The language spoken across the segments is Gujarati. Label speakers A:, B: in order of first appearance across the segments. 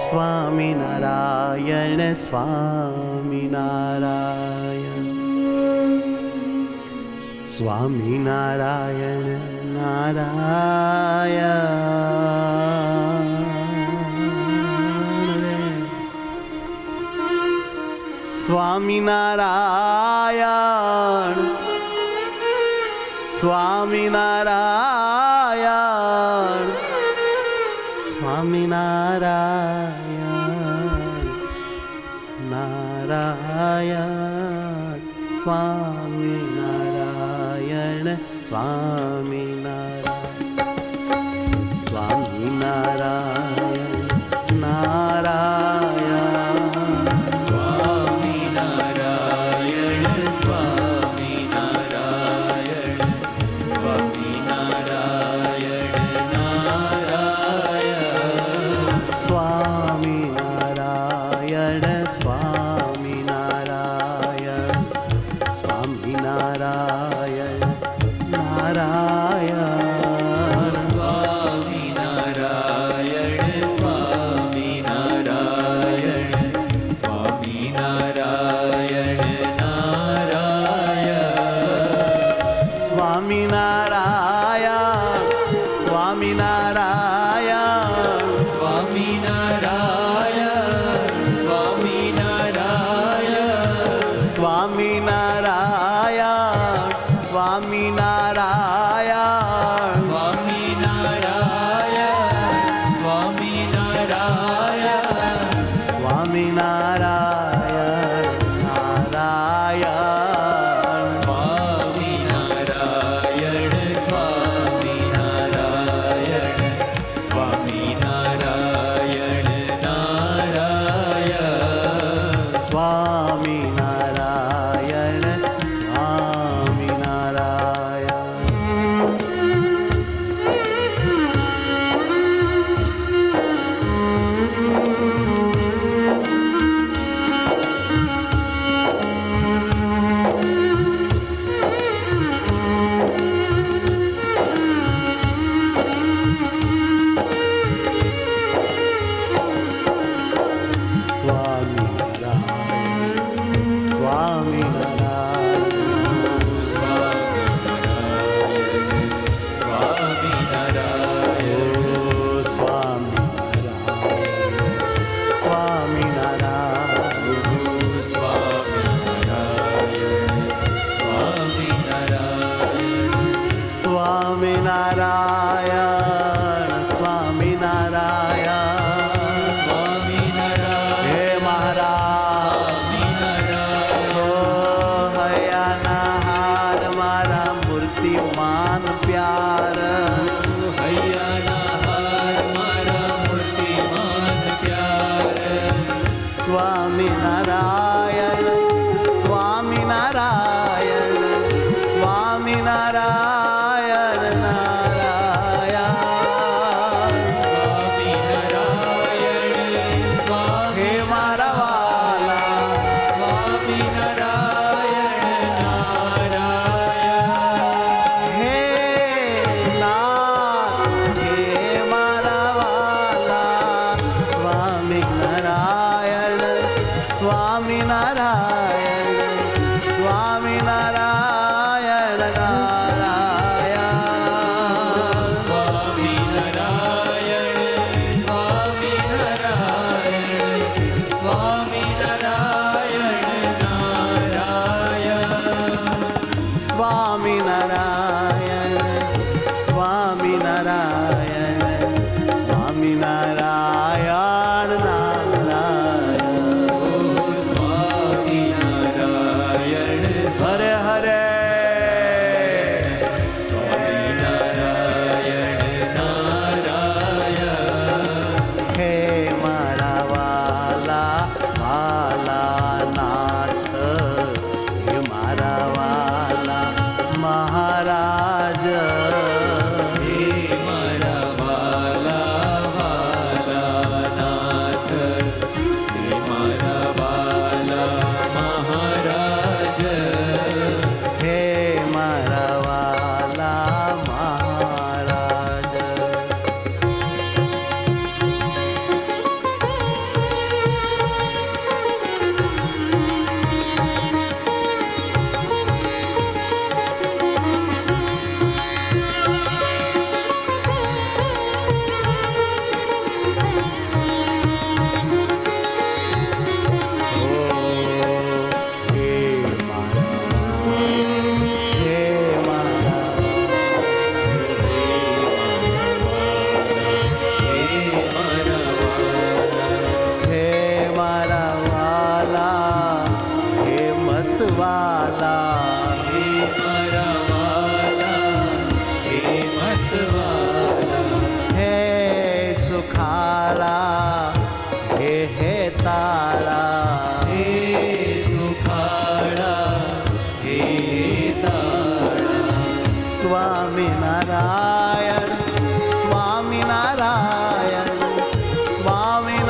A: સ્વામિનારાયણ સ્વામિનારાયણ સ્વામિનારાયણ નારાયણ સ્વામિનારાયણ સ્વામિનારાયણ સ્વામિનારાયણ નારાયણ સ્વામિનારાયણ સ્વામિનારાયણ સ્વામિનારાયણ નારાયણ
B: સ્વામિનારાયણ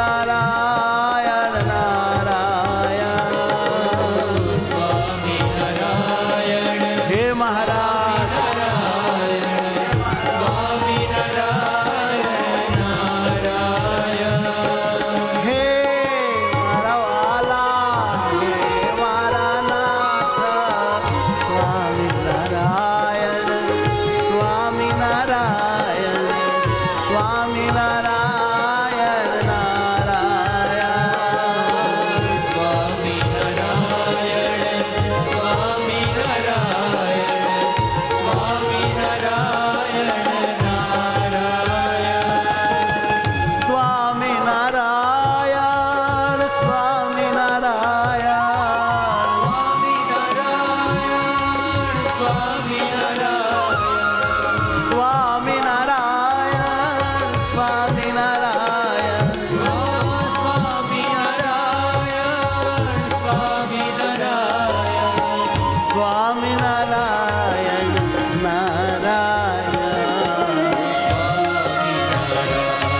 A: નારાયણ નારાયણ
B: સ્વામિનારાયણ
A: હે મહારાજ
B: સ્વામિનારાયણ નારાયણ
A: હે મારા વાલા હે મારા નાથ સ્વામિનારાયણ સ્વામિનારાયણ સ્વામિનારાયણ નારાયણ
B: સ્વામિનારાયણ સ્વામિનારાયણ સ્વામિનારાયણ નારાયણ
A: સ્વામિનારાયણ સ્વામિનારાયણ
B: સ્વામિનારાયણ
A: સ્વામિનારાયણ
B: સ્વામિનારાયણ
A: સ્વામિનારાયણ નારાયણ સ્વામિનારાયણ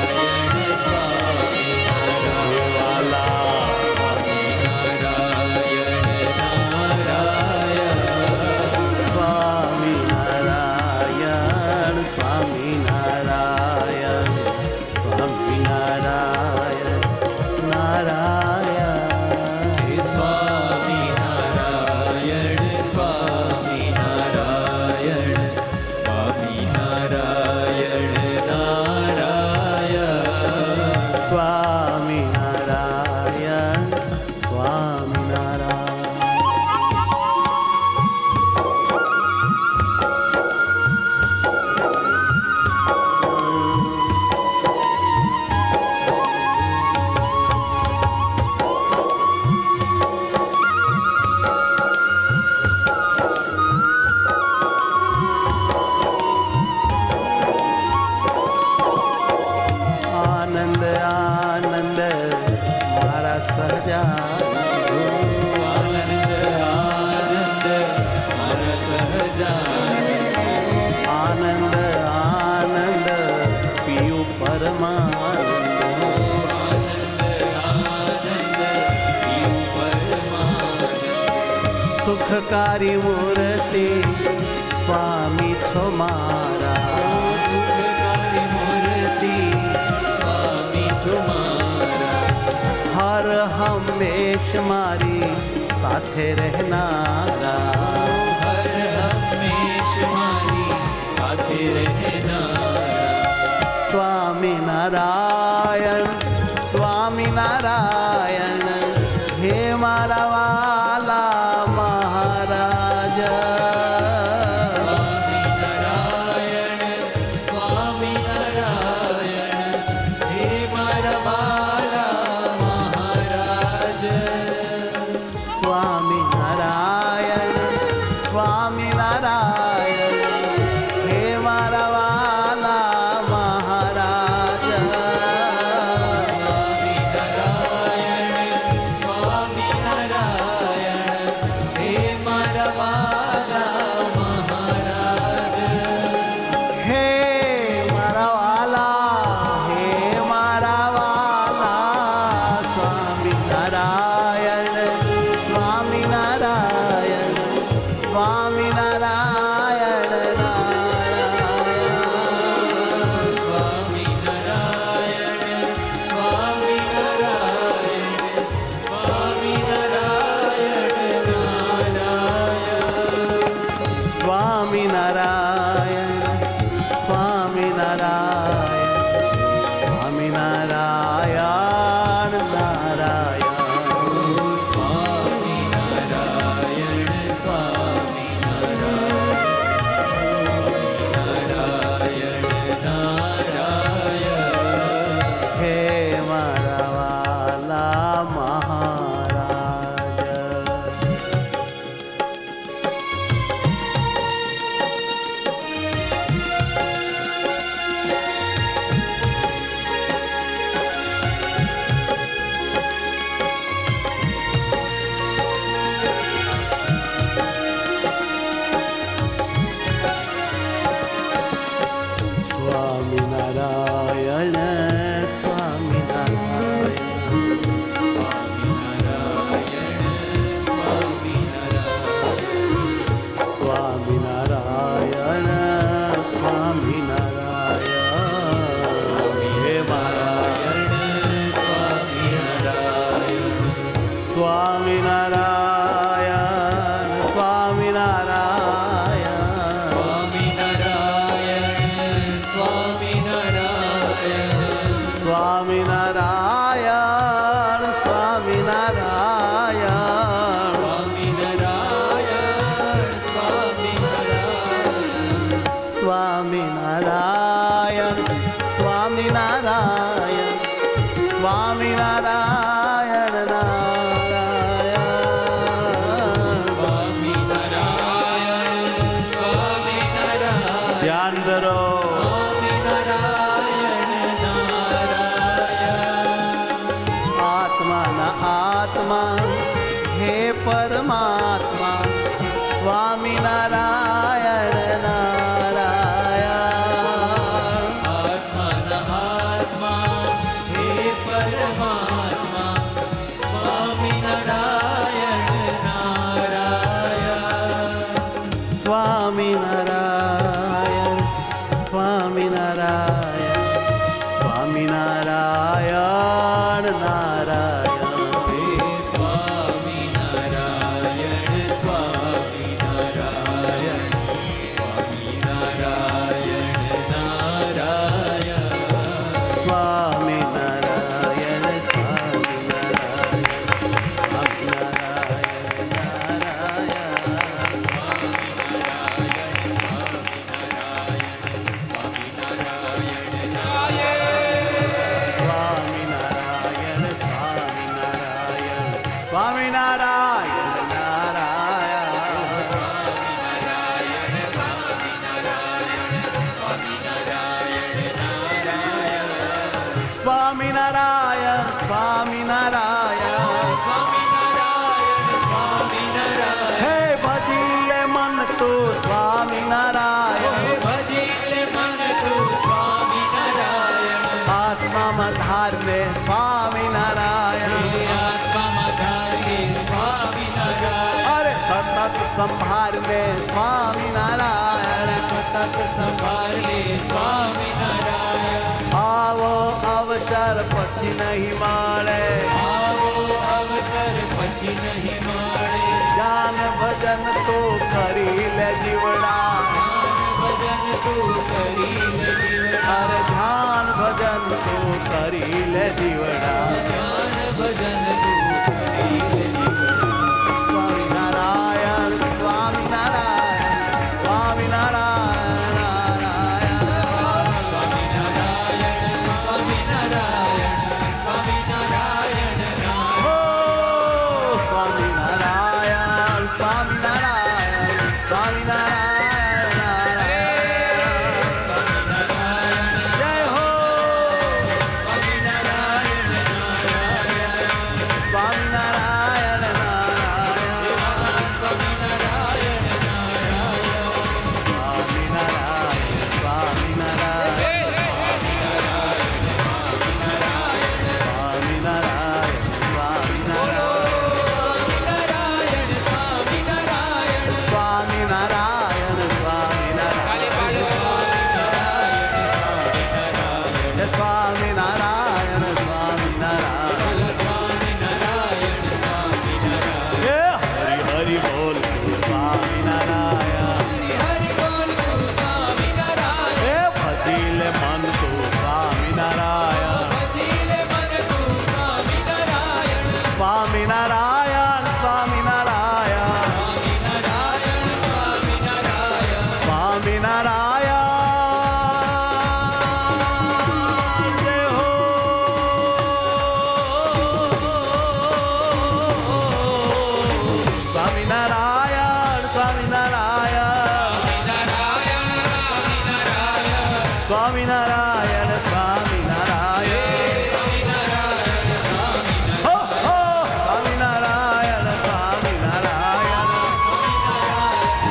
A: સ્વામિનારાયણ સ્વામિનારાયણ નારાયણ
B: સ્વામિનારાયણ સ્વામિનારાયણ સ્વામિનારાયણ નારાયણ
A: સ્વામિનારાયણ સ્વામિનારાયણ આનંદ આનંદ મારા સહજાનંદ
B: આનંદ આનંદ મારા સહજાનંદ
A: આનંદ આનંદ પિયું પરમાનંદ સુખકારી મૂર્તિ સ્વામી છો મારા
B: સુખકારી મૂર્તિ સ્વામી છો મારા
A: હર હંમેશ મારી સાથે રહેનારા
B: હર હંમેશ મારી સાથે રહેનારા
A: સ્વામિનારાયણ સ્વામિનારાયણ હે મારા વાલા મહારાજ
B: સ્વામિનારાયણ સ્વામિનારાયણ હે મારા વાલા મહારાજ
A: સ્વામિનારાયણ સ્વામિનારાયણ હે મારા વાલા મહારાજ
B: સ્વામિનારાયણ
A: સ્વામિનારાયણ સ્વામિનારાયણ
B: સ્વામિનારાયણ સ્વામિનારાયણ
A: સ્વામિનારાયણ સ્વામિનારાયણ
B: સ્વામિનારાયણ સ્વામિનારાયણ
A: સ્વામિનારાયણ સ્વામિનારાયણ સ્વામિનારાયણ નારાયણ
B: સ્વામિનારાયણ સ્વામિનારાયણ
A: ધ્યાન ધરો
B: સ્વામિનારાયણ નારાયણ
A: આત્માના આત્મા હે પરમાત્મા સ્વામિનારાયણ નારાયણ
B: આત્માના આત્મા હે પરમાત્મા સ્વામિનારાયણ નારાયણ
A: સ્વામિનારાયણ સ્વામિનારાયણ સ્વામિનારાયણ નારાયણ
B: હે સ્વામિનારાયણ સ્વામિનારાયણ સ્વામિનારાયણ નારાયણ
A: સ્વામિનારાયણ સ્વામિનારાયણ નારાયણ સ્વામિનારાયણ સ્વામિનારાયણ સ્વામિનારાયણ નારાયણ સ્વામિનારાયણ સ્વામિનારાયણ હે ભજીલે મન તું સ્વામિનારાયણ આત્મામાં ધારને સ્વામિનારાયણ અરે સતત સંભાળને સ્વામિનારાયણ આવો અવસર પછી નહીં મળે
B: પછી નહીં મળે
A: જાન ભજન તો કરી લે જીવડા
B: ભજન તું કરી લે જીવડા
A: અરે ધ્યાન ભજન તો કરી લે જીવડા
B: જ્ઞાન ભજન તું કરી લે જીવડા
A: સ્વામિનારાયણ સ્વામિનારાયણ સ્વામિનારાયણ નારાયણ
B: સ્વામિનારાયણ સ્વામિનારાયણ સ્વામિનારાયણ
A: ઓ સ્વામિનારાયણ સ્વામિનારાયણ સ્વામિનારાયણ નારાયણ જય હો
B: સ્વામિનારાયણ
A: સ્વામિનારાયણ નારાયણ
B: સ્વામિનારાયણ
A: સ્વામિનારાયણ સ્વામિનારાયણ સ્વામિનારાયણ સ્વામિનારાયણ સ્વામિનારાયણ હે હરિ હરિ બોલ સ્વામિનારાયણ હે ભજીલે મન તું સ્વામિનારાયણ સ્વામિનારાયણ સ્વામિનારાયણ સ્વામિનારાયણ જય હો સ્વામિનારાયણ સ્વામિનારાયણ સ્વામિનારાયણ સ્વામિનારાયણ હો હો સ્વામિનારાયણ સ્વામિનારાયણ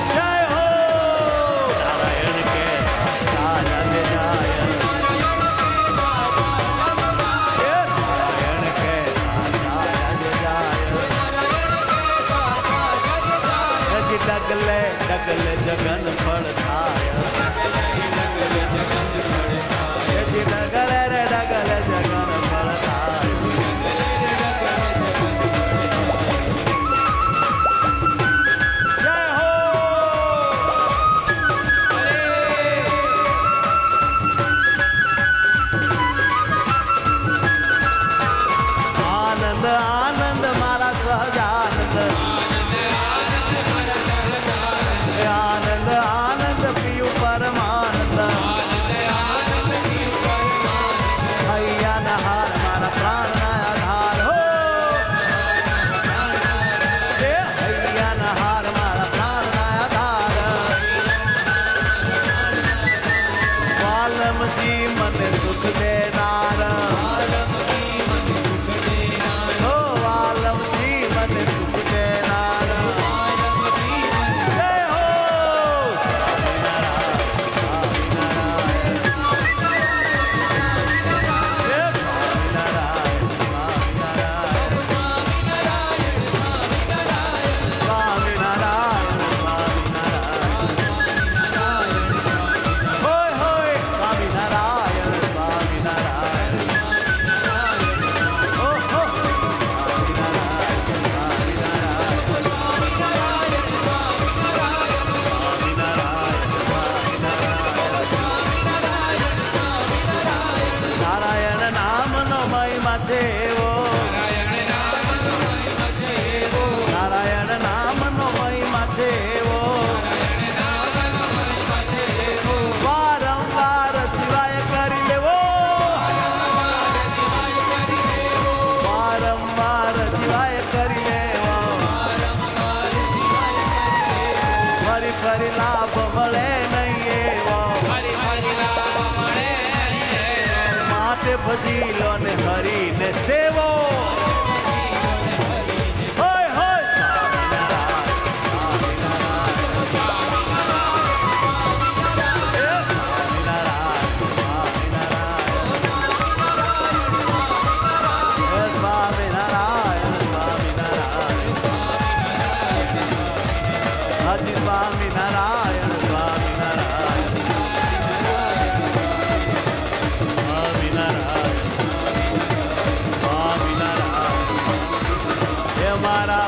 A: જય હો નારાયણ કે નારાયણ જાય હે નારાયણ કે નારાયણ જાય હજી ડગલે ડગલે જગન ફળ થાય હજી ડગલે રે ડગલે જગન ફળ થાય સુખ દેનાર
B: વાલમજી મને સુખ દેનાર
A: ઓ વાલમજી મને સુખ દેનાર
B: વાલમજી મને
A: જય હો સ્વામિનારાયણ સ્વામિનારાયણ જય સ્વામિનારાયણ સ્વામિનારાયણ સ્વામિનારાયણ સ્વામિનારાયણ હોય હોય સ્વામિનારાયણ સ્વામિનારાયણ ઓહો સ્વામિનારાયણ સ્વામિનારાયણ નારાયણ નામનો મહિમા છે એવો નારાયણ નામનો મહિમા છે એવો વારંવાર સિવાય કરી લેવો વારંવાર સિવાય કરી લેવો ફરી ફરી લાભ મળે નહીં એવો માટે ફજીલો ને હરીને સેવો હોય હોય સ્વામિનારાયણ સ્વામિનારાયણ હાજી સ્વામિનારાયણ સ્વામિનારાયણ સ્વામિનારાયણ સ્વામિનારાયણ હે મારા